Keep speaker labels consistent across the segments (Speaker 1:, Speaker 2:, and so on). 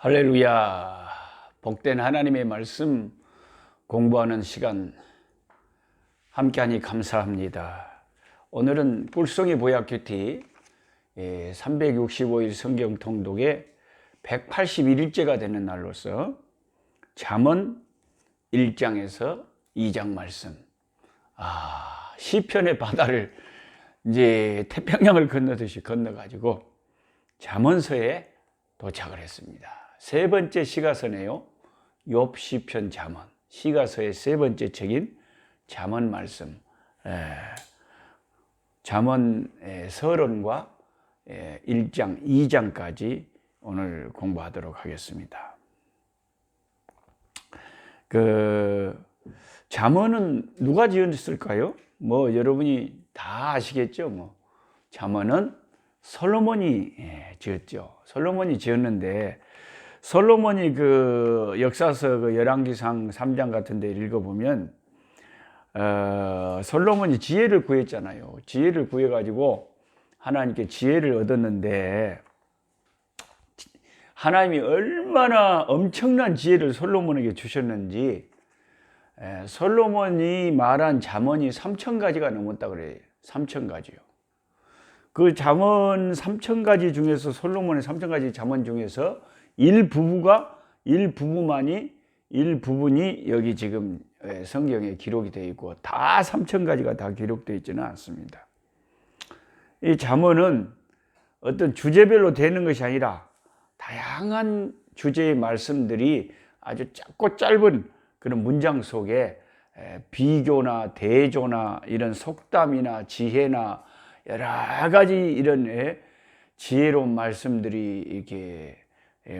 Speaker 1: 할렐루야. 복된 하나님의 말씀 공부하는 시간 함께하니 감사합니다. 오늘은 뿔송이 보약 큐티 365일 성경 통독의 181일째가 되는 날로서 잠언 1장에서 2장 말씀. 시편의 바다를 이제 태평양을 건너듯이 건너가지고 잠언서에 도착을 했습니다. 세 번째 시가서네요. 욥, 시편, 잠언. 시가서의 세 번째 책인 잠언 말씀. 잠언의 서론과 1장, 2장까지 오늘 공부하도록 하겠습니다. 잠언은 누가 지었을까요? 여러분이 다 아시겠죠? 잠언은 솔로몬이 지었죠. 솔로몬이 지었는데, 솔로몬이 역사서 열왕기상 3장 같은 데 읽어보면, 솔로몬이 지혜를 구했잖아요. 지혜를 구해가지고 하나님께 지혜를 얻었는데, 하나님이 얼마나 엄청난 지혜를 솔로몬에게 주셨는지, 솔로몬이 말한 잠언이 3,000가지가 넘었다 그래요. 3,000가지요. 그 잠언 3,000가지 중에서, 솔로몬의 3,000가지 잠언 중에서 일부분이 여기 지금 성경에 기록이 되어 있고, 다 3,000가지가 다 기록되어 있지는 않습니다. 이 잠언은 어떤 주제별로 되는 것이 아니라 다양한 주제의 말씀들이 아주 짧고 짧은 그런 문장 속에 비교나 대조나 이런 속담이나 지혜나 여러 가지 이런 지혜로운 말씀들이 이렇게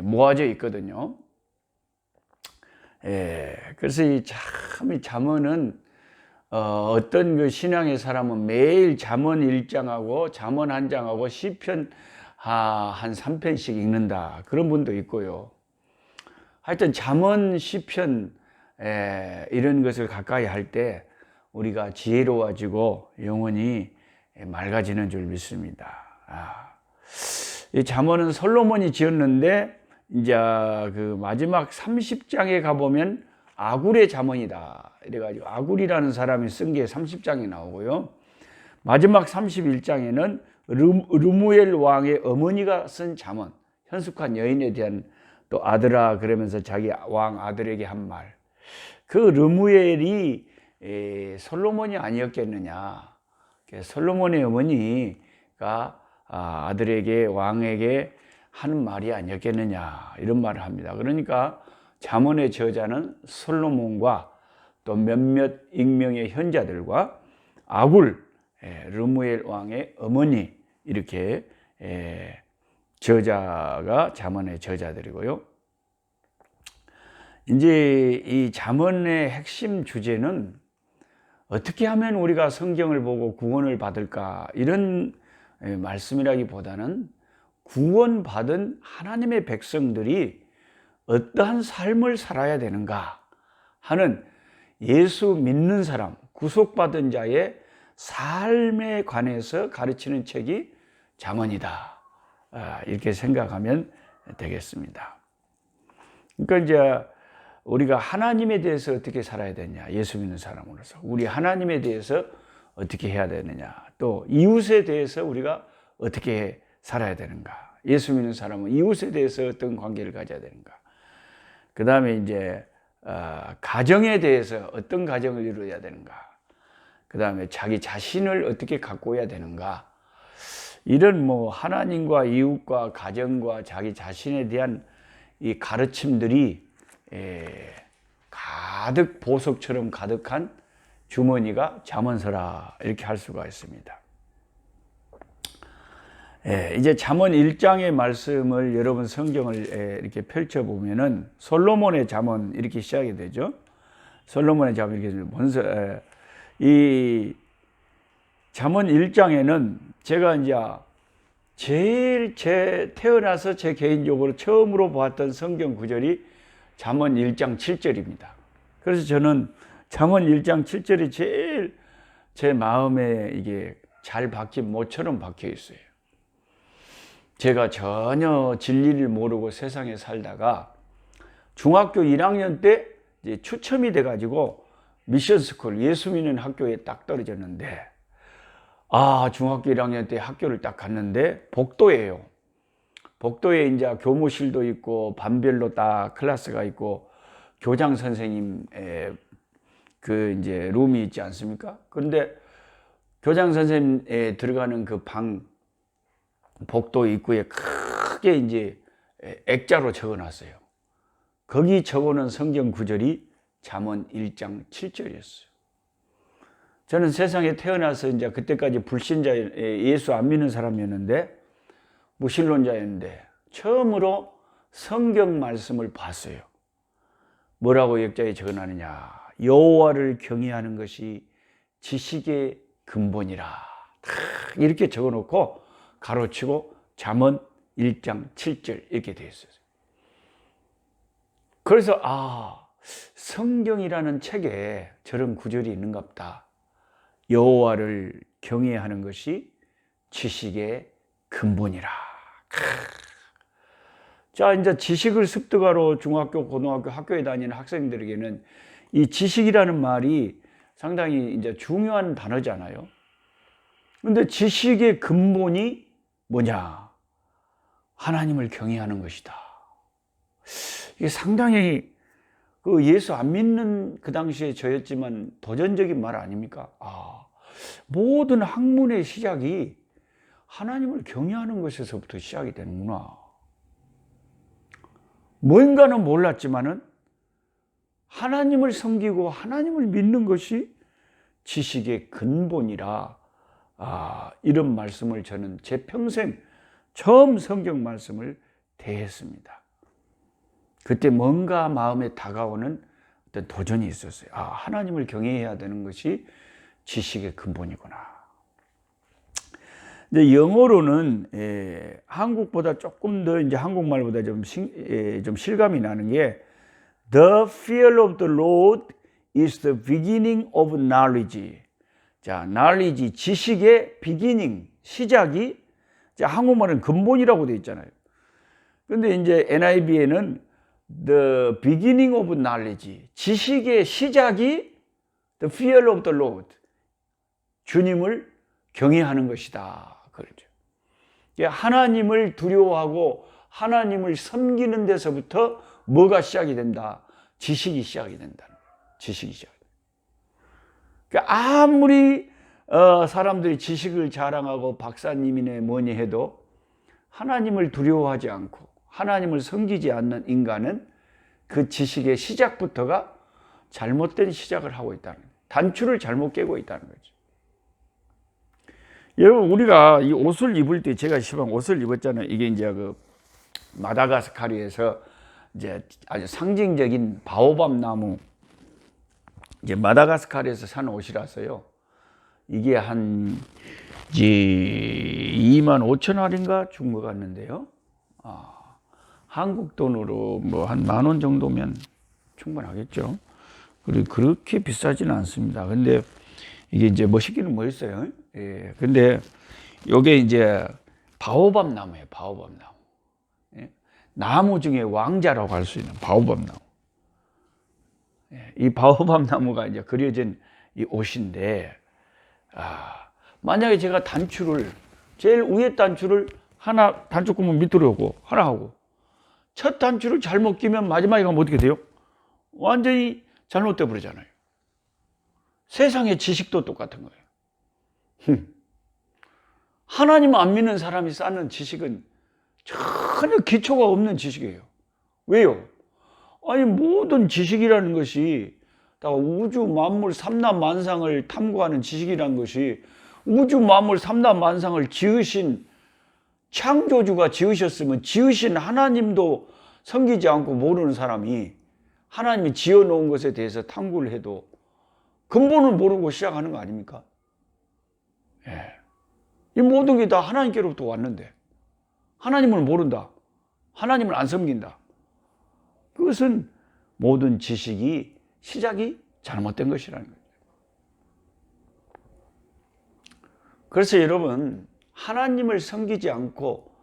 Speaker 1: 모아져 있거든요. 그래서 이 잠언은 어떤 신앙의 사람은 매일 잠언 1장하고 잠언 1장하고 시편 한 3편씩 읽는다, 그런 분도 있고요. 하여튼 잠언, 시편 이런 것을 가까이 할 때 우리가 지혜로워지고 영혼이 맑아지는 줄 믿습니다. 이 잠언은 솔로몬이 지었는데, 이제 마지막 30장에 가보면 아굴의 잠언이다 이래가지고 아굴이라는 사람이 쓴 게 30장에 나오고요. 마지막 31장에는 르무엘 왕의 어머니가 쓴 잠언, 현숙한 여인에 대한 또 아들아 그러면서 자기 왕 아들에게 한 말. 그 르무엘이 솔로몬이 아니었겠느냐. 솔로몬의 어머니가 아들에게, 왕에게 하는 말이 아니었겠느냐, 이런 말을 합니다. 그러니까 잠언의 저자는 솔로몬과 또 몇몇 익명의 현자들과 아굴, 르무엘 왕의 어머니, 이렇게 저자가 잠언의 저자들이고요. 이제 이 잠언의 핵심 주제는 어떻게 하면 우리가 성경을 보고 구원을 받을까, 이런 말씀이라기보다는 구원받은 하나님의 백성들이 어떠한 삶을 살아야 되는가 하는, 예수 믿는 사람, 구속받은 자의 삶에 관해서 가르치는 책이 잠언이다, 이렇게 생각하면 되겠습니다. 그러니까 이제 우리가 하나님에 대해서 어떻게 살아야 되냐, 예수 믿는 사람으로서 우리 하나님에 대해서 어떻게 해야 되느냐, 또 이웃에 대해서 우리가 어떻게 살아야 되는가, 예수 믿는 사람은 이웃에 대해서 어떤 관계를 가져야 되는가, 그 다음에 이제 가정에 대해서 어떤 가정을 이루어야 되는가, 그 다음에 자기 자신을 어떻게 가꾸어야 되는가, 이런 하나님과 이웃과 가정과 자기 자신에 대한 이 가르침들이 가득, 보석처럼 가득한 주머니가 잠언서라, 이렇게 할 수가 있습니다. 이제 잠언 1장의 말씀을 여러분 성경을 이렇게 펼쳐보면은 솔로몬의 잠언 이렇게 시작이 되죠. 솔로몬의 잠언 이렇게 먼저 이 잠언 1장에는 제가 이제 제일 태어나서 제 개인적으로 처음으로 보았던 성경 구절이 잠언 1장 7절입니다. 그래서 저는 잠언 1장 7절이 제일 제 마음에 이게 잘 박힌 못처럼 박혀 있어요. 제가 전혀 진리를 모르고 세상에 살다가 중학교 1학년 때 이제 추첨이 돼가지고 미션스쿨 예수 믿는 학교에 딱 떨어졌는데, 중학교 1학년 때 학교를 딱 갔는데 복도예요. 복도에 이제 교무실도 있고 반별로 딱 클래스가 있고 교장 선생님의 그 이제 룸이 있지 않습니까? 그런데 교장 선생님에 들어가는 그 방 복도 입구에 크게 이제 액자로 적어놨어요. 거기 적어놓은 성경 구절이 잠언 1장 7절이었어요. 저는 세상에 태어나서 이제 그때까지 불신자, 예수 안 믿는 사람이었는데, 무신론자였는데 처음으로 성경 말씀을 봤어요. 뭐라고 역자에 적어놨느냐? 여호와를 경외하는 것이 지식의 근본이라. 이렇게 적어놓고 가로치고 잠언 1장 7절 이렇게 되어 있어요. 그래서 성경이라는 책에 저런 구절이 있는가 보다. 여호와를 경외하는 것이 지식의 근본이라. 자, 이제 지식을 습득하러 중학교, 고등학교, 학교에 다니는 학생들에게는 이 지식이라는 말이 상당히 이제 중요한 단어잖아요. 근데 지식의 근본이 뭐냐? 하나님을 경외하는 것이다. 이게 상당히 그 예수 안 믿는 그 당시에 저였지만 도전적인 말 아닙니까? 모든 학문의 시작이 하나님을 경외하는 것에서부터 시작이 되는구나. 뭔가는 몰랐지만은 하나님을 섬기고 하나님을 믿는 것이 지식의 근본이라. 이런 말씀을 저는 제 평생 처음 성경 말씀을 대했습니다. 그때 뭔가 마음에 다가오는 어떤 도전이 있었어요. 하나님을 경외해야 되는 것이 지식의 근본이구나. 근데 영어로는 한국보다 조금 더 이제 한국말보다 좀 실감이 나는 게 The fear of the Lord is the beginning of knowledge. 자, knowledge, 지식의 beginning, 시작이 한국말은 근본이라고 되어 있잖아요. 근데 이제 NIV에는 the beginning of knowledge, 지식의 시작이 the fear of the Lord, 주님을 경외하는 것이다. 그렇죠. 하나님을 두려워하고 하나님을 섬기는 데서부터 뭐가 시작이 된다? 지식이 시작이 된다는 거예요. 지식이 시작. 그러니까 아무리 사람들이 지식을 자랑하고 박사님이네 뭐니 해도 하나님을 두려워하지 않고 하나님을 섬기지 않는 인간은 그 지식의 시작부터가 잘못된 시작을 하고 있다는 거예요. 단추를 잘못 깨고 있다는 거죠. 여러분, 우리가 이 옷을 입을 때, 제가 시방 옷을 입었잖아요. 이게 이제 그 마다가스카르에서 이제 아주 상징적인 바오밥 나무, 이제 마다가스카르에서 산 옷이라서요. 이게 한 25,000원인가 준 것 같는데요. 한국 돈으로 뭐 한 10,000원 정도면 충분하겠죠. 그리고 그렇게 비싸지는 않습니다. 근데 이게 이제 멋있기는 멋있어요. 예. 근데 요게 이제 바오밥 나무예요. 바오밥 나무. 예. 나무 중에 왕자라고 할 수 있는 바오밥 나무. 예. 이 바오밥 나무가 이제 그려진 이 옷인데, 만약에 제가 단추를, 제일 위에 단추를 하나, 단추구멍 밑으로 오고 하나 하고, 첫 단추를 잘못 끼면 마지막에 가면 어떻게 돼요? 완전히 잘못돼 버리잖아요. 세상의 지식도 똑같은 거예요. 하나님 안 믿는 사람이 쌓는 지식은 전혀 기초가 없는 지식이에요. 왜요? 아니, 모든 지식이라는 것이 다 우주 만물 삼라만상을 탐구하는 지식이라는 것이, 우주 만물 삼라만상을 지으신 창조주가 지으셨으면 지으신 하나님도 섬기지 않고 모르는 사람이 하나님이 지어놓은 것에 대해서 탐구를 해도 근본을 모르고 시작하는 거 아닙니까? 예. 이 모든 게 다 하나님께로부터 왔는데 하나님을 모른다, 하나님을 안 섬긴다. 그것은 모든 지식이 시작이 잘못된 것이라는 거예요. 그래서 여러분, 하나님을 섬기지 않고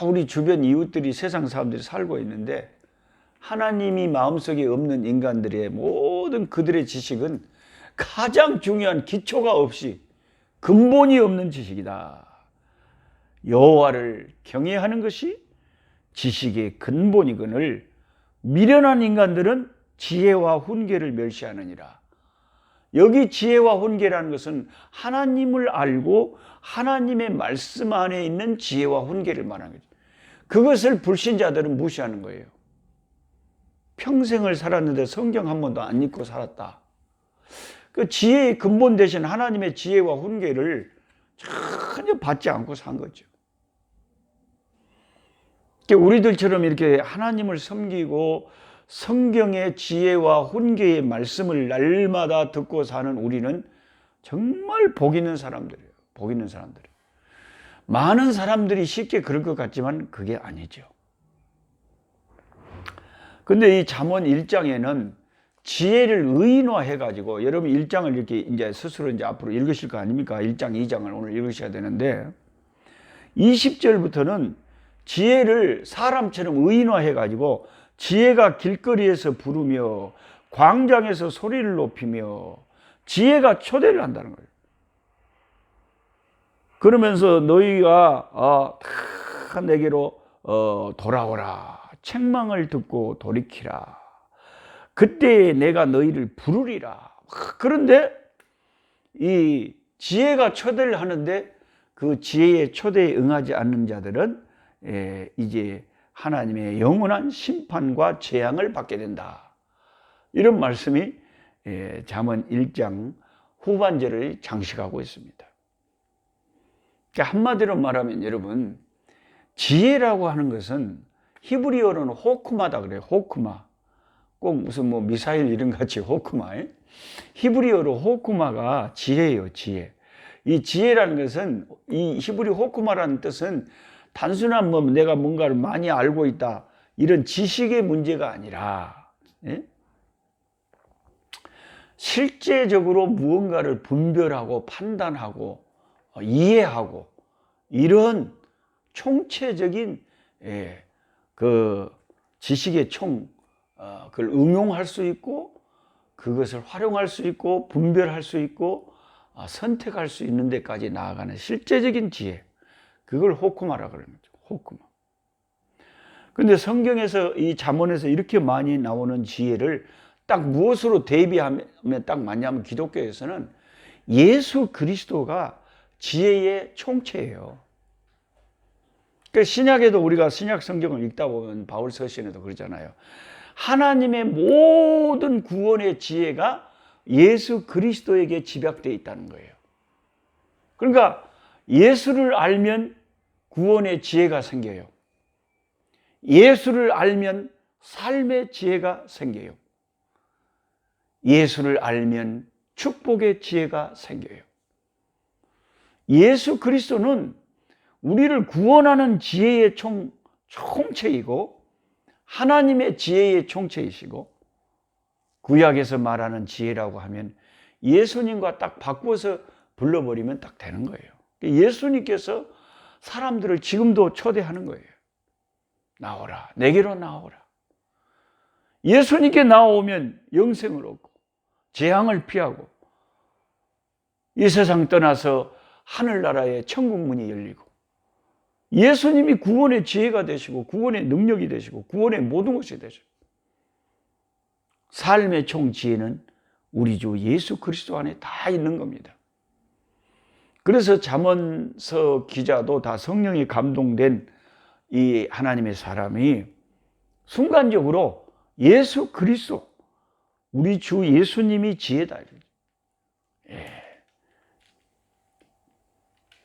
Speaker 1: 우리 주변 이웃들이 세상 사람들이 살고 있는데 하나님이 마음속에 없는 인간들의 모든 그들의 지식은 가장 중요한 기초가 없이 근본이 없는 지식이다. 여호와를 경외하는 것이 지식의 근본이거늘 미련한 인간들은 지혜와 훈계를 멸시하느니라. 여기 지혜와 훈계라는 것은 하나님을 알고 하나님의 말씀 안에 있는 지혜와 훈계를 말하는 거죠. 그것을 불신자들은 무시하는 거예요. 평생을 살았는데 성경 한 번도 안 읽고 살았다. 그 지혜의 근본 대신 하나님의 지혜와 훈계를 전혀 받지 않고 산 거죠. 우리들처럼 이렇게 하나님을 섬기고 성경의 지혜와 훈계의 말씀을 날마다 듣고 사는 우리는 정말 복 있는 사람들이에요. 복 있는 사람들이에요. 많은 사람들이 쉽게 그럴 것 같지만 그게 아니죠. 근데 이 잠언 1장에는 지혜를 의인화해가지고, 여러분 1장을 이렇게 이제 스스로 이제 앞으로 읽으실 거 아닙니까? 1장, 2장을 오늘 읽으셔야 되는데, 20절부터는 지혜를 사람처럼 의인화해가지고, 지혜가 길거리에서 부르며, 광장에서 소리를 높이며, 지혜가 초대를 한다는 거예요. 그러면서 너희가 다 내게로 돌아오라. 책망을 듣고 돌이키라. 그때 내가 너희를 부르리라. 그런데 이 지혜가 초대를 하는데 그 지혜의 초대에 응하지 않는 자들은 이제 하나님의 영원한 심판과 재앙을 받게 된다. 이런 말씀이 잠언 1장 후반절을 장식하고 있습니다. 그러니까 한마디로 말하면 여러분, 지혜라고 하는 것은 히브리어로는 호크마다 그래요. 호크마. 꼭 무슨 뭐 미사일 이런 같이 호크마. 히브리어로 호크마가 지혜예요, 지혜. 이 지혜라는 것은, 이 히브리 호크마라는 뜻은 단순한 뭐 내가 뭔가를 많이 알고 있다, 이런 지식의 문제가 아니라, 실제적으로 무언가를 분별하고 판단하고 이해하고 이런 총체적인 그 지식의 그걸 응용할 수 있고 그것을 활용할 수 있고 분별할 수 있고 선택할 수 있는 데까지 나아가는 실제적인 지혜, 그걸 호크마라고 그러는 거죠. 호크마. 근데 성경에서 이 잠언에서 이렇게 많이 나오는 지혜를 딱 무엇으로 대비하면 딱 맞냐면, 기독교에서는 예수 그리스도가 지혜의 총체예요. 그러니까 신약에도 우리가 신약 성경을 읽다 보면 바울 서신에도 그러잖아요. 하나님의 모든 구원의 지혜가 예수 그리스도에게 집약되어 있다는 거예요. 그러니까 예수를 알면 구원의 지혜가 생겨요. 예수를 알면 삶의 지혜가 생겨요. 예수를 알면 축복의 지혜가 생겨요. 예수 그리스도는 우리를 구원하는 지혜의 총체이고 하나님의 지혜의 총체이시고, 구약에서 말하는 지혜라고 하면 예수님과 딱 바꿔서 불러버리면 딱 되는 거예요. 예수님께서 사람들을 지금도 초대하는 거예요. 나오라, 내게로 나오라. 예수님께 나오면 영생을 얻고 재앙을 피하고 이 세상 떠나서 하늘나라의 천국 문이 열리고, 예수님이 구원의 지혜가 되시고 구원의 능력이 되시고 구원의 모든 것이 되시고, 삶의 총지혜는 우리 주 예수 그리스도 안에 다 있는 겁니다. 그래서 잠언서 기자도 다 성령이 감동된 이 하나님의 사람이 순간적으로 예수 그리스도, 우리 주 예수님이 지혜다.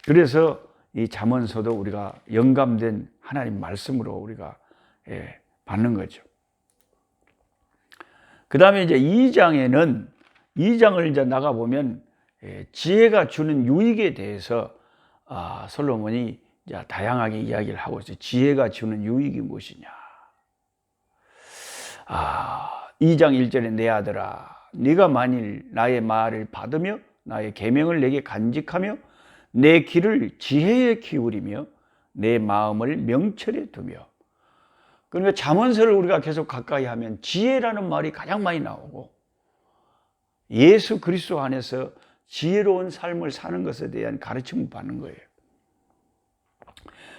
Speaker 1: 그래서 이 잠언서도 우리가 영감된 하나님 말씀으로 우리가 받는 거죠. 그 다음에 이제 2장에는, 2장을 이제 나가보면 지혜가 주는 유익에 대해서 솔로몬이 이제 다양하게 이야기를 하고 있어요. 지혜가 주는 유익이 무엇이냐. 2장 1절에 내 아들아, 네가 만일 나의 말을 받으며 나의 계명을 내게 간직하며 내 길을 지혜에 기울이며 내 마음을 명철에 두며. 그러니까 잠언서를 우리가 계속 가까이 하면 지혜라는 말이 가장 많이 나오고, 예수 그리스도 안에서 지혜로운 삶을 사는 것에 대한 가르침을 받는 거예요.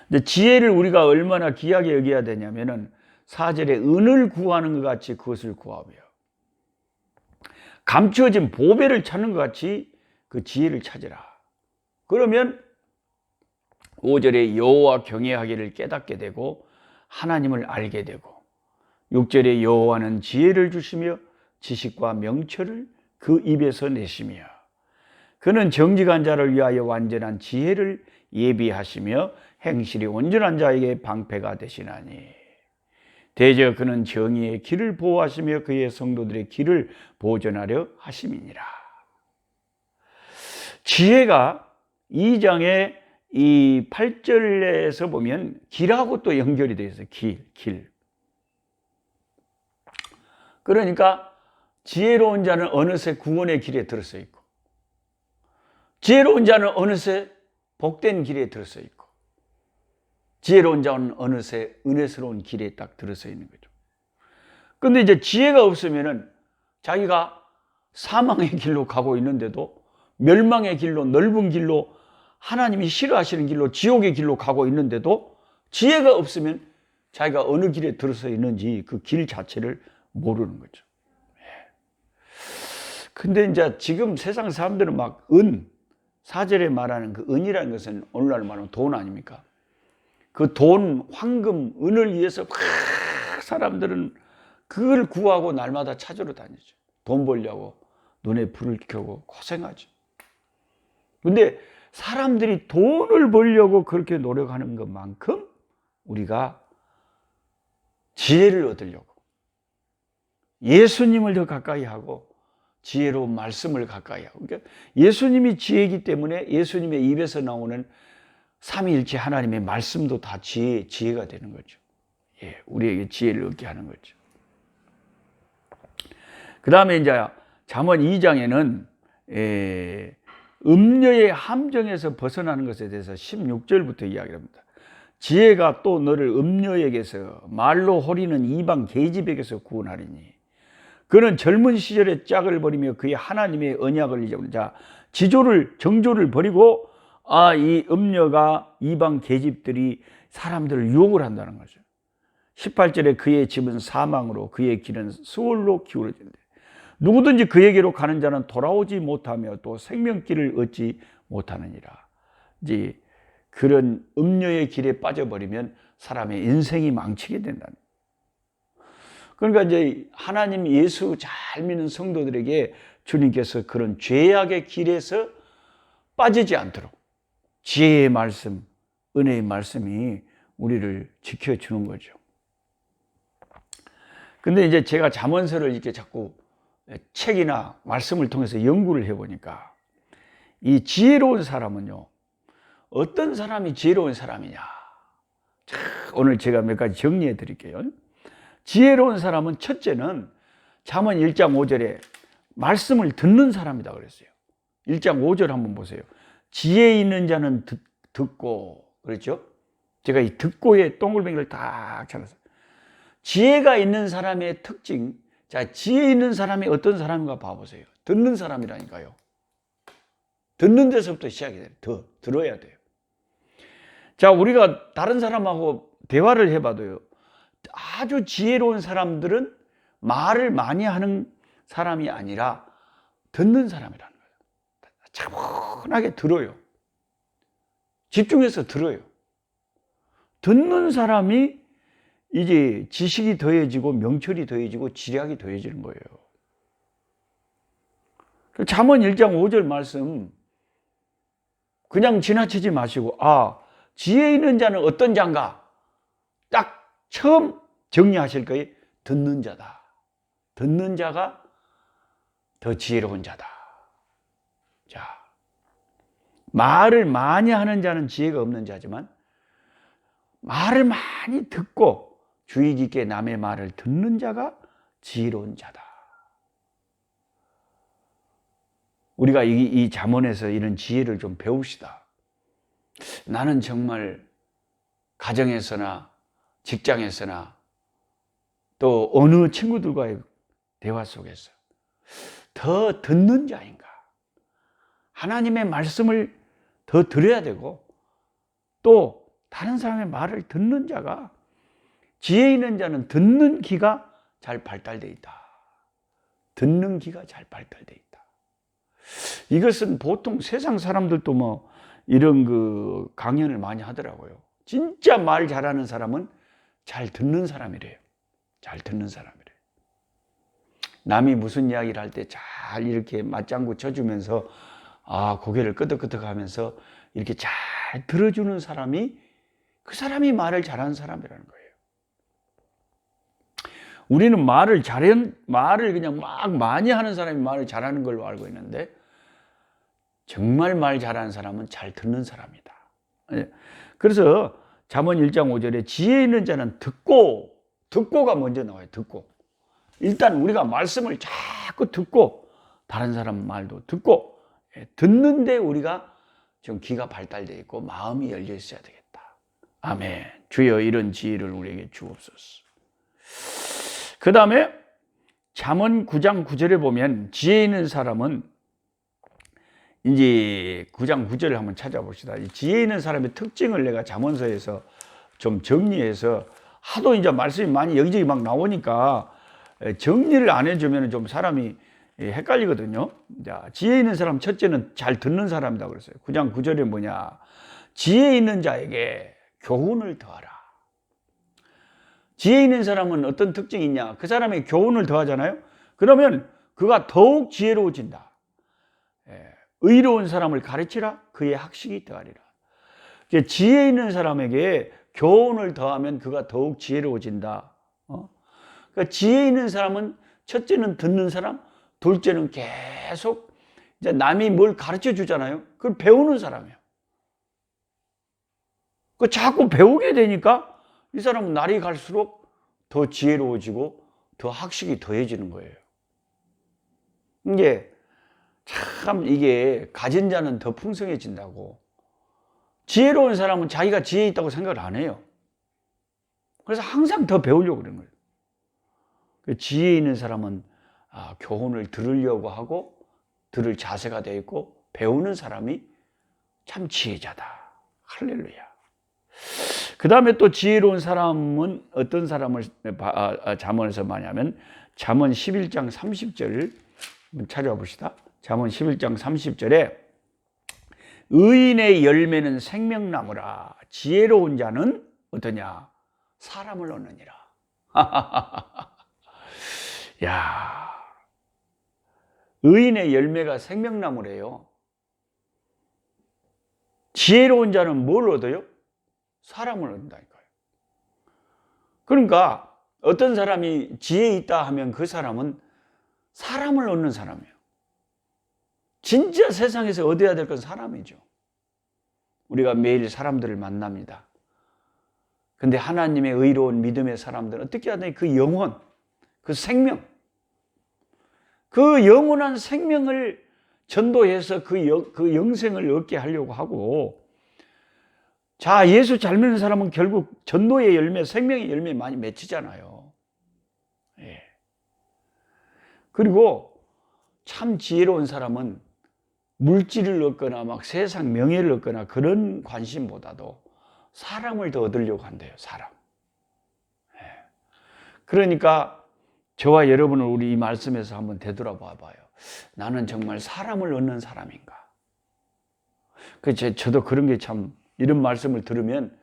Speaker 1: 근데 지혜를 우리가 얼마나 귀하게 여겨야 되냐면은 4절에 은을 구하는 것 같이 그것을 구하며, 감추어진 보배를 찾는 것 같이 그 지혜를 찾으라. 그러면 5절에 여호와 경외하기를 깨닫게 되고 하나님을 알게 되고, 6절에 여호와는 지혜를 주시며 지식과 명철을 그 입에서 내시며, 그는 정직한 자를 위하여 완전한 지혜를 예비하시며 행실이 온전한 자에게 방패가 되시나니, 대저 그는 정의의 길을 보호하시며 그의 성도들의 길을 보존하려 하심이니라. 지혜가 2장의 이 8절에서 보면 길하고 또 연결이 되어 있어요. 길. 그러니까 지혜로운 자는 어느새 구원의 길에 들어서 있고, 지혜로운 자는 어느새 복된 길에 들어서 있고, 지혜로운 자는 어느새 은혜스러운 길에 딱 들어서 있는 거죠. 근데 이제 지혜가 없으면은 자기가 사망의 길로 가고 있는데도, 멸망의 길로, 넓은 길로, 하나님이 싫어하시는 길로, 지옥의 길로 가고 있는데도 지혜가 없으면 자기가 어느 길에 들어서 있는지 그 길 자체를 모르는 거죠. 근데 이제 지금 세상 사람들은 막 4절에 말하는 그 은이라는 것은 오늘날 말하면 돈 아닙니까? 그 돈, 황금, 은을 위해서 막 사람들은 그걸 구하고 날마다 찾으러 다니죠. 돈 벌려고 눈에 불을 켜고 고생하죠. 근데 사람들이 돈을 벌려고 그렇게 노력하는 것만큼 우리가 지혜를 얻으려고 예수님을 더 가까이 하고 지혜로운 말씀을 가까이 하고, 그러니까 예수님이 지혜이기 때문에 예수님의 입에서 나오는 삼위일체 하나님의 말씀도 다 지혜가 되는 거죠. 예, 우리에게 지혜를 얻게 하는 거죠. 그 다음에 이제 잠언 2장에는 음녀의 함정에서 벗어나는 것에 대해서 16절부터 이야기합니다. 지혜가 또 너를 음녀에게서, 말로 호리는 이방 계집에게서 구원하리니, 그는 젊은 시절에 짝을 버리며 그의 하나님의 언약을 잊어버린 자, 정조를 버리고, 이 음녀가 이방 계집들이 사람들을 유혹을 한다는 거죠. 18절에 그의 집은 사망으로 그의 길은 수월로 기울어진다. 누구든지 그에게로 가는 자는 돌아오지 못하며 또 생명길을 얻지 못하느니라. 이제 그런 음녀의 길에 빠져버리면 사람의 인생이 망치게 된다는. 그러니까 이제 하나님 예수 잘 믿는 성도들에게 주님께서 그런 죄악의 길에서 빠지지 않도록 지혜의 말씀, 은혜의 말씀이 우리를 지켜주는 거죠. 근데 이제 제가 잠언서를 이렇게 자꾸 책이나 말씀을 통해서 연구를 해보니까, 이 지혜로운 사람은요, 어떤 사람이 지혜로운 사람이냐. 자, 오늘 제가 몇 가지 정리해 드릴게요. 지혜로운 사람은 첫째는 잠언 1장 5절에 말씀을 듣는 사람이다 그랬어요. 1장 5절 한번 보세요. 지혜 있는 자는 듣고, 그렇죠? 제가 이 듣고의 동글뱅이를 딱 찾았어요. 지혜가 있는 사람의 특징, 자, 지혜 있는 사람이 어떤 사람인가 봐보세요. 듣는 사람이라니까요. 듣는 데서부터 시작이 돼요. 들어야 돼요. 자, 우리가 다른 사람하고 대화를 해봐도요, 아주 지혜로운 사람들은 말을 많이 하는 사람이 아니라 듣는 사람이라는 거예요. 차분하게 들어요. 집중해서 들어요. 듣는 사람이 이제 지식이 더해지고 명철이 더해지고 지략이 더해지는 거예요. 잠언 1장 5절 말씀 그냥 지나치지 마시고, 지혜 있는 자는 어떤 자인가? 딱 처음 정리하실 거예요. 듣는 자다. 듣는 자가 더 지혜로운 자다. 자, 말을 많이 하는 자는 지혜가 없는 자지만, 말을 많이 듣고 주의 깊게 남의 말을 듣는 자가 지혜로운 자다. 우리가 이 잠언에서 이런 지혜를 좀 배웁시다. 나는 정말 가정에서나 직장에서나 또 어느 친구들과의 대화 속에서 더 듣는 자인가? 하나님의 말씀을 더 들어야 되고 또 다른 사람의 말을 듣는 자가, 지혜 있는 자는 듣는 귀가 잘 발달되어 있다. 듣는 귀가 잘 발달되어 있다. 이것은 보통 세상 사람들도 뭐 이런 그 강연을 많이 하더라고요. 진짜 말 잘하는 사람은 잘 듣는 사람이래요. 잘 듣는 사람이래요. 남이 무슨 이야기를 할 때 잘 이렇게 맞장구 쳐주면서 고개를 끄덕끄덕 하면서 이렇게 잘 들어주는 사람이, 그 사람이 말을 잘하는 사람이라는 거예요. 우리는 말을 그냥 막 많이 하는 사람이 말을 잘하는 걸로 알고 있는데, 정말 말 잘하는 사람은 잘 듣는 사람이다. 그래서 잠언 1장 5절에 지혜 있는 자는 듣고가 먼저 나와요. 듣고. 일단 우리가 말씀을 자꾸 듣고, 다른 사람 말도 듣고, 듣는데 우리가 좀 귀가 발달되어 있고 마음이 열려 있어야 되겠다. 아멘. 주여 이런 지혜를 우리에게 주옵소서. 그 다음에 잠언 9장 9절에 보면 지혜 있는 사람은, 이제 9장 9절을 한번 찾아봅시다. 지혜 있는 사람의 특징을 내가 잠언서에서 좀 정리해서, 하도 이제 말씀이 많이 여기저기 막 나오니까 정리를 안 해주면 좀 사람이 헷갈리거든요. 자, 지혜 있는 사람 첫째는 잘 듣는 사람이다 그랬어요. 9장 9절에 뭐냐? 지혜 있는 자에게 교훈을 더하라. 지혜 있는 사람은 어떤 특징이 있냐? 그 사람이 교훈을 더하잖아요. 그러면 그가 더욱 지혜로워진다. 의로운 사람을 가르치라. 그의 학식이 더하리라. 지혜 있는 사람에게 교훈을 더하면 그가 더욱 지혜로워진다. 그러니까 지혜 있는 사람은 첫째는 듣는 사람, 둘째는 계속 이제 남이 뭘 가르쳐 주잖아요. 그걸 배우는 사람이에요. 그 자꾸 배우게 되니까 이 사람은 날이 갈수록 더 지혜로워지고 더 학식이 더해지는 거예요. 이게 가진 자는 더 풍성해진다고. 지혜로운 사람은 자기가 지혜 있다고 생각을 안 해요. 그래서 항상 더 배우려고 그러는 거예요. 지혜 있는 사람은 교훈을 들으려고 하고 들을 자세가 되어 있고 배우는 사람이 참 지혜자다. 할렐루야. 그 다음에 또 지혜로운 사람은 어떤 사람을 잠언에서 많이 하면, 잠언 11장 30절을 찾아봅시다. 잠언 11장 30절에 의인의 열매는 생명나무라. 지혜로운 자는 어떠냐? 사람을 얻느니라. 야, 의인의 열매가 생명나무래요. 지혜로운 자는 뭘 얻어요? 사람을 얻는다니까요. 그러니까 어떤 사람이 지혜 있다 하면 그 사람은 사람을 얻는 사람이에요. 진짜 세상에서 얻어야 될 건 사람이죠. 우리가 매일 사람들을 만납니다. 근데 하나님의 의로운 믿음의 사람들은 어떻게 하냐? 그 영혼, 그 생명, 그 영원한 생명을 전도해서 그 영생을 얻게 하려고 하고, 자, 예수 잘 믿는 사람은 결국 전도의 열매, 생명의 열매 많이 맺히잖아요. 예. 그리고 참 지혜로운 사람은 물질을 얻거나 막 세상 명예를 얻거나 그런 관심보다도 사람을 더 얻으려고 한대요. 사람. 예. 그러니까 저와 여러분을 우리 이 말씀에서 한번 되돌아봐 봐요. 나는 정말 사람을 얻는 사람인가? 저도 그런 게 참, 이런 말씀을 들으면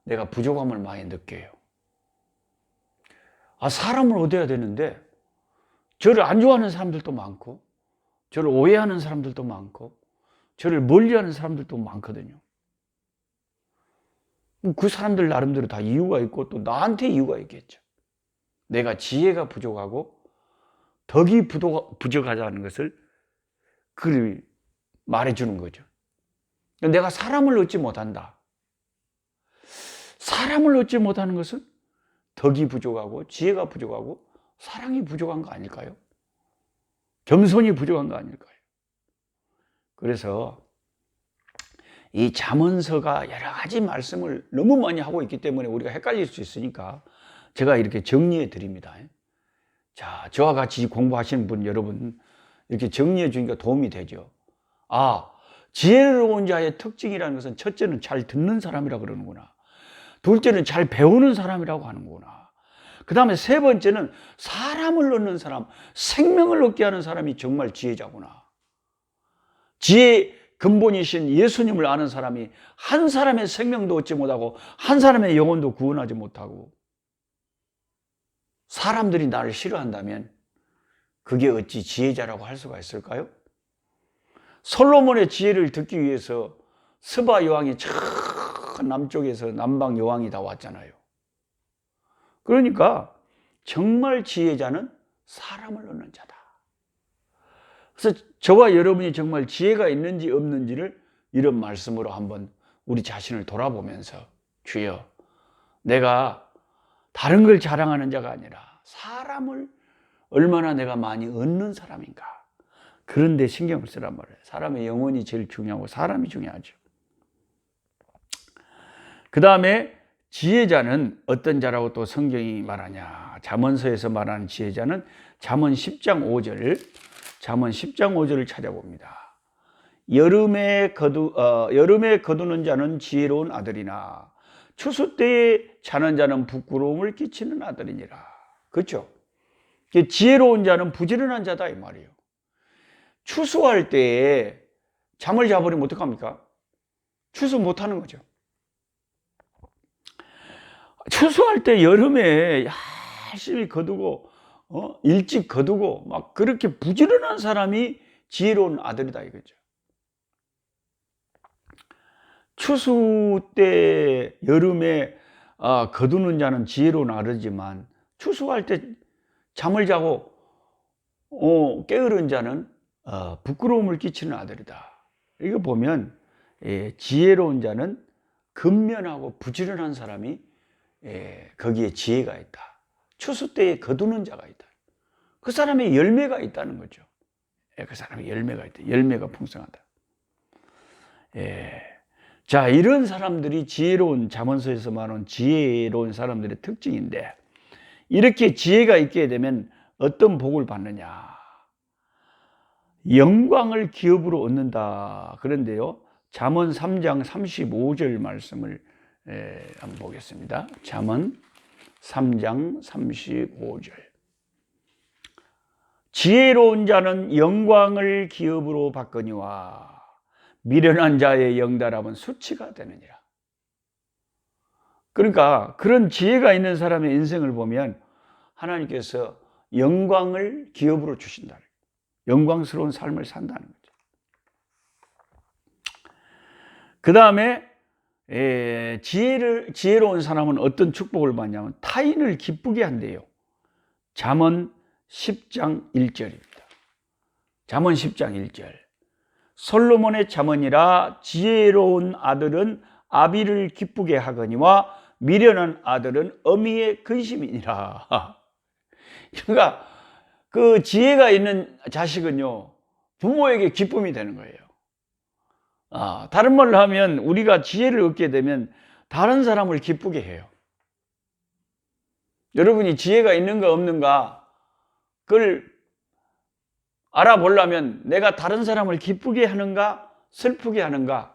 Speaker 1: 내가 부족함을 많이 느껴요. 사람을 얻어야 되는데 저를 안 좋아하는 사람들도 많고, 저를 오해하는 사람들도 많고, 저를 멀리하는 사람들도 많거든요. 그 사람들 나름대로 다 이유가 있고 또 나한테 이유가 있겠죠. 내가 지혜가 부족하고 덕이 부족하다는 것을 그를 말해주는 거죠. 내가 사람을 얻지 못한다. 사람을 얻지 못하는 것은 덕이 부족하고 지혜가 부족하고 사랑이 부족한 거 아닐까요? 겸손이 부족한 거 아닐까요? 그래서 이 잠언서가 여러 가지 말씀을 너무 많이 하고 있기 때문에 우리가 헷갈릴 수 있으니까 제가 이렇게 정리해 드립니다. 자, 저와 같이 공부하시는 분 여러분 이렇게 정리해 주니까 도움이 되죠. 아, 지혜로운 자의 특징이라는 것은 첫째는 잘 듣는 사람이라고 그러는구나. 둘째는 잘 배우는 사람이라고 하는구나. 그 다음에 세 번째는 사람을 얻는 사람, 생명을 얻게 하는 사람이 정말 지혜자구나. 지혜의 근본이신 예수님을 아는 사람이 한 사람의 생명도 얻지 못하고 한 사람의 영혼도 구원하지 못하고 사람들이 나를 싫어한다면 그게 어찌 지혜자라고 할 수가 있을까요? 솔로몬의 지혜를 듣기 위해서 스바 여왕이 저 남쪽에서 남방 여왕이 다 왔잖아요. 그러니까 정말 지혜자는 사람을 얻는 자다. 그래서 저와 여러분이 정말 지혜가 있는지 없는지를 이런 말씀으로 한번 우리 자신을 돌아보면서 주여, 내가 다른 걸 자랑하는 자가 아니라 사람을 얼마나 내가 많이 얻는 사람인가. 그런데 신경을 쓰란 말이에요. 사람의 영혼이 제일 중요하고 사람이 중요하죠. 그 다음에 지혜자는 어떤 자라고 또 성경이 말하냐. 잠언서에서 말하는 지혜자는 잠언 10장 5절을 찾아봅니다. 여름에 거두는 자는 지혜로운 아들이나 추수 때에 자는 자는 부끄러움을 끼치는 아들이니라. 그렇죠? 지혜로운 자는 부지런한 자다 이 말이에요. 추수할 때에 잠을 자버리면 어떡합니까? 추수 못하는 거죠. 추수할 때 여름에 열심히 거두고 일찍 거두고 막 그렇게 부지런한 사람이 지혜로운 아들이다 이거죠. 추수 때 여름에 거두는 자는 지혜로운 아들이지만 추수할 때 잠을 자고 깨어른 자는 부끄러움을 끼치는 아들이다. 이거 보면 지혜로운 자는 근면하고 부지런한 사람이 거기에 지혜가 있다. 추수 때에 거두는 자가 있다. 그 사람의 열매가 있다는 거죠. 그 사람의 열매가 있다. 열매가 풍성하다. 자, 이런 사람들이 지혜로운 잠언서에서 말하는 지혜로운 사람들의 특징인데 이렇게 지혜가 있게 되면 어떤 복을 받느냐. 영광을 기업으로 얻는다. 그런데요. 잠언 3장 35절 말씀을 한번 보겠습니다. 잠언 3장 35절. 지혜로운 자는 영광을 기업으로 받거니와 미련한 자의 영달함은 수치가 되느니라. 그러니까 그런 지혜가 있는 사람의 인생을 보면 하나님께서 영광을 기업으로 주신다. 영광스러운 삶을 산다는 거죠. 그 다음에 지혜로운 사람은 어떤 축복을 받냐면 타인을 기쁘게 한대요. 잠언 10장 1절입니다. 잠언 10장 1절. 솔로몬의 잠언이라 지혜로운 아들은 아비를 기쁘게 하거니와 미련한 아들은 어미의 근심이니라. 그러니까 그 지혜가 있는 자식은요 부모에게 기쁨이 되는 거예요. 다른 말로 하면 우리가 지혜를 얻게 되면 다른 사람을 기쁘게 해요. 여러분이 지혜가 있는가 없는가 그걸 알아보려면 내가 다른 사람을 기쁘게 하는가 슬프게 하는가,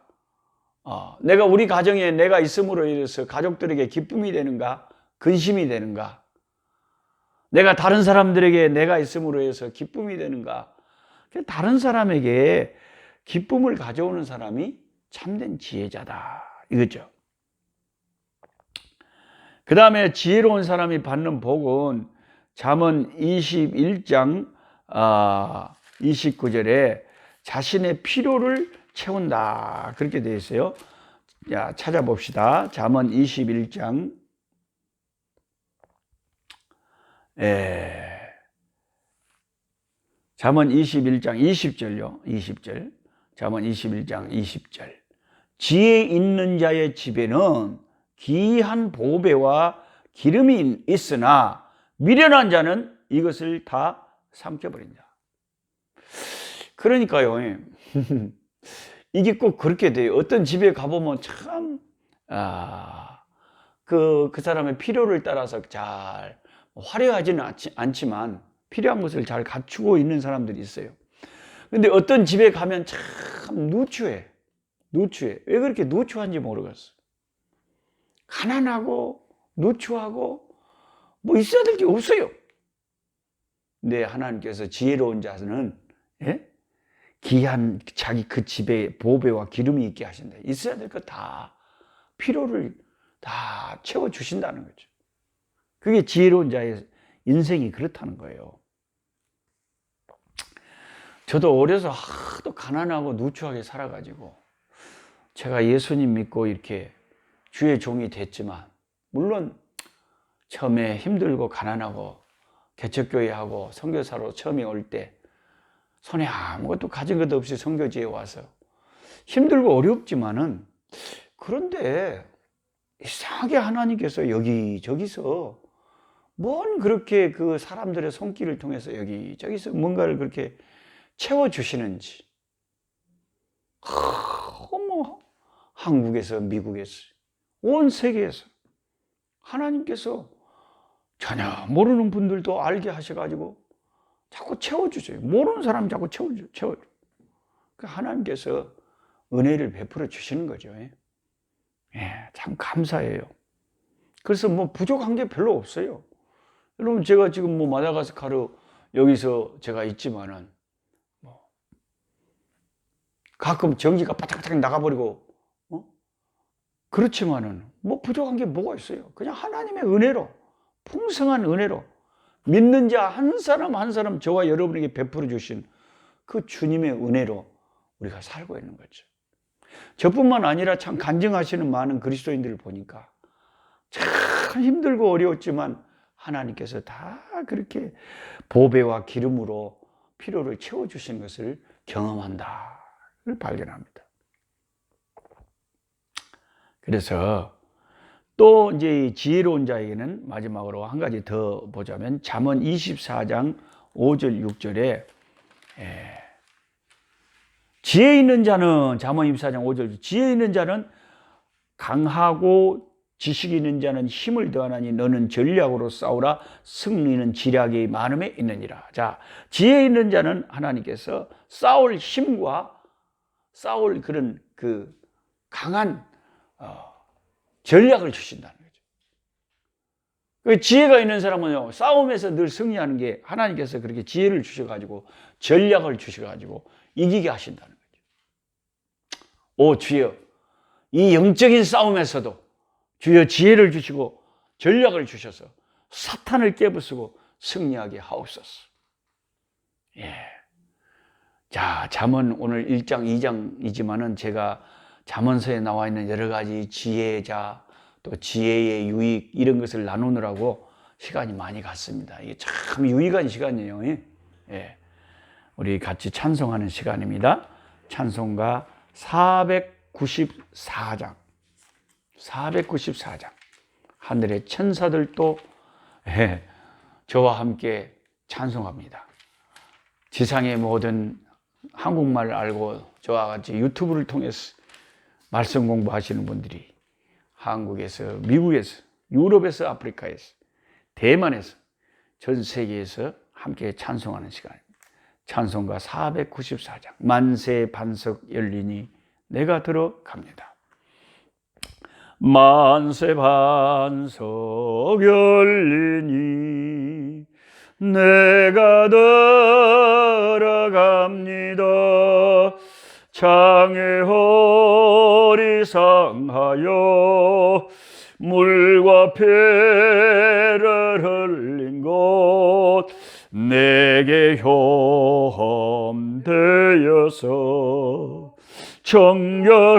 Speaker 1: 내가 우리 가정에 내가 있음으로 인해서 가족들에게 기쁨이 되는가 근심이 되는가, 내가 다른 사람들에게 내가 있음으로 해서 기쁨이 되는가. 다른 사람에게 기쁨을 가져오는 사람이 참된 지혜자다 이거죠. 그 다음에 지혜로운 사람이 받는 복은 잠언 21장 29절에 자신의 필요를 채운다 그렇게 되어 있어요. 자, 찾아봅시다. 잠언 21장 잠언 21장 20절요. 20절. 잠언 21장 20절. 지혜 있는 자의 집에는 귀한 보배와 기름이 있으나 미련한 자는 이것을 다 삼켜버린다. 그러니까요. 이게 꼭 그렇게 돼요. 어떤 집에 가보면 참, 그 사람의 필요를 따라서 잘, 화려하지는 않지만 필요한 것을 잘 갖추고 있는 사람들이 있어요. 근데 어떤 집에 가면 참 누추해. 왜 그렇게 누추한지 모르겠어. 가난하고, 누추하고, 뭐 있어야 될 게 없어요. 근데 하나님께서 지혜로운 자는, 예? 귀한 자기 그 집에 보배와 기름이 있게 하신다. 있어야 될 것 다, 필요를 다 채워주신다는 거죠. 그게 지혜로운 자의 인생이 그렇다는 거예요. 저도 어려서 하도 가난하고 누추하게 살아가지고 제가 예수님 믿고 이렇게 주의 종이 됐지만, 물론 처음에 힘들고 가난하고 개척교회하고 선교사로 처음에 올 때 손에 아무것도 가진 것도 없이 선교지에 와서 힘들고 어렵지만은, 그런데 이상하게 하나님께서 여기저기서 뭔 그렇게 그 사람들의 손길을 통해서 여기저기서 뭔가를 그렇게 채워주시는지, 뭐 한국에서 미국에서 온 세계에서 하나님께서 전혀 모르는 분들도 알게 하셔가지고 자꾸 채워주세요. 모르는 사람 자꾸 채워줘. 하나님께서 은혜를 베풀어 주시는 거죠. 참 감사해요. 그래서 뭐 부족한 게 별로 없어요. 여러분, 제가 지금 뭐 마다가스카르 여기서 제가 있지만은, 뭐 가끔 전기가 바짝바짝 나가버리고, 그렇지만은 뭐 부족한 게 뭐가 있어요? 그냥 하나님의 은혜로, 풍성한 은혜로, 믿는 자 한 사람 한 사람 저와 여러분에게 베풀어 주신 그 주님의 은혜로 우리가 살고 있는 거죠. 저뿐만 아니라 참 간증하시는 많은 그리스도인들을 보니까 참 힘들고 어려웠지만 하나님께서 다 그렇게 보배와 기름으로 필요를 채워주신 것을 경험한다를 발견합니다. 그래서 또 이제 지혜로운 자에게는 마지막으로 한 가지 더 보자면, 잠언 24장 5절 6절에 지혜 있는 자는, 잠언 24장 5절, 지혜 있는 자는 강하고 지식 있는 자는 힘을 더하나니 너는 전략으로 싸우라. 승리는 지략이 많음에 있느니라. 자, 지혜 있는 자는 하나님께서 싸울 힘과 싸울 그런 그 강한 전략을 주신다는 거죠. 그 지혜가 있는 사람은요, 싸움에서 늘 승리하는 게 하나님께서 그렇게 지혜를 주셔가지고 전략을 주셔가지고 이기게 하신다는 거죠. 오 주여, 이 영적인 싸움에서도 주여 지혜를 주시고 전략을 주셔서 사탄을 깨부수고 승리하게 하옵소서. 자, 잠언 오늘 1장 2장이지만은 제가 잠언서에 나와 있는 여러 가지 지혜자, 또 지혜의 유익, 이런 것을 나누느라고 시간이 많이 갔습니다. 이게 참 유익한 시간이에요. 우리 같이 찬송하는 시간입니다. 찬송가 494장. 하늘의 천사들도 저와 함께 찬송합니다. 지상의 모든 한국말을 알고 저와 같이 유튜브를 통해서 말씀 공부하시는 분들이 한국에서, 미국에서, 유럽에서, 아프리카에서, 대만에서, 전 세계에서 함께 찬송하는 시간입니다. 찬송가 494장. 만세 반석 열리니 내가 들어갑니다. 만세 반석 열리니 내가 들어갑니다. 창에 허리 상하여 물과 피를 흘린 곳 내게 험되어서 정결하게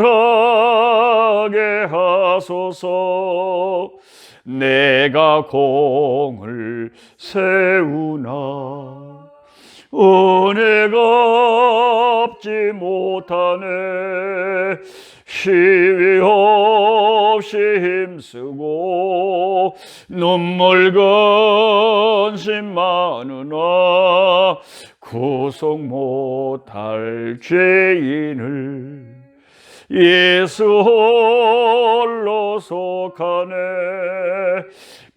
Speaker 1: 하소서. 내가 공을 세우나 은혜가 없지 못하네. 시위 없이 힘쓰고 눈물 근심 많으나 구속 못할 죄인을 예수 홀로 속하네.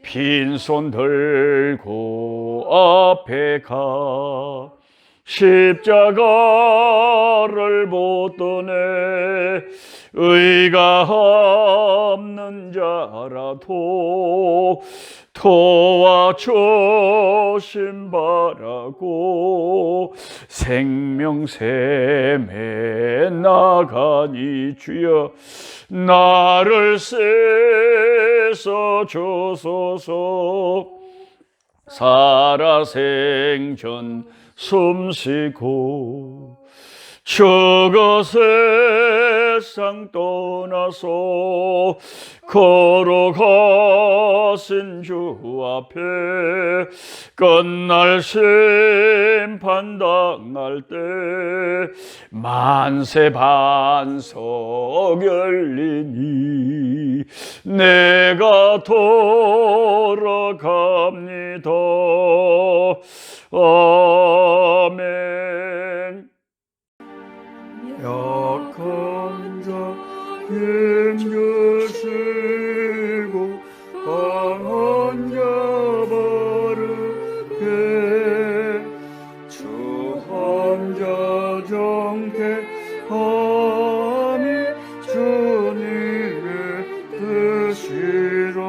Speaker 1: 빈손 들고 앞에 가 십자가를 못떠네. 의가 없는 자라도 도와주심 바라고 생명샘에 나가니 주여 나를 세서 주소서. 살아생전 숨쉬고 저거 세상 떠나서 걸어가신 주 앞에 끝날 심판 당할 때 만세 반석 열리니 내가 돌아갑니다. 아멘. 약한 자 힘주시고 강한 자 바르게 주한 자 정케하니 주님의 뜻이라.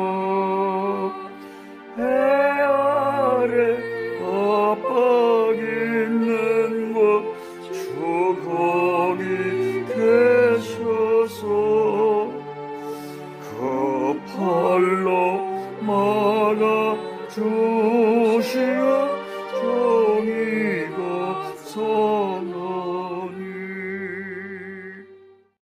Speaker 1: 해 아래 압박 있는 곳 주 거기 계셔서 그 팔로 막아 주시어 종이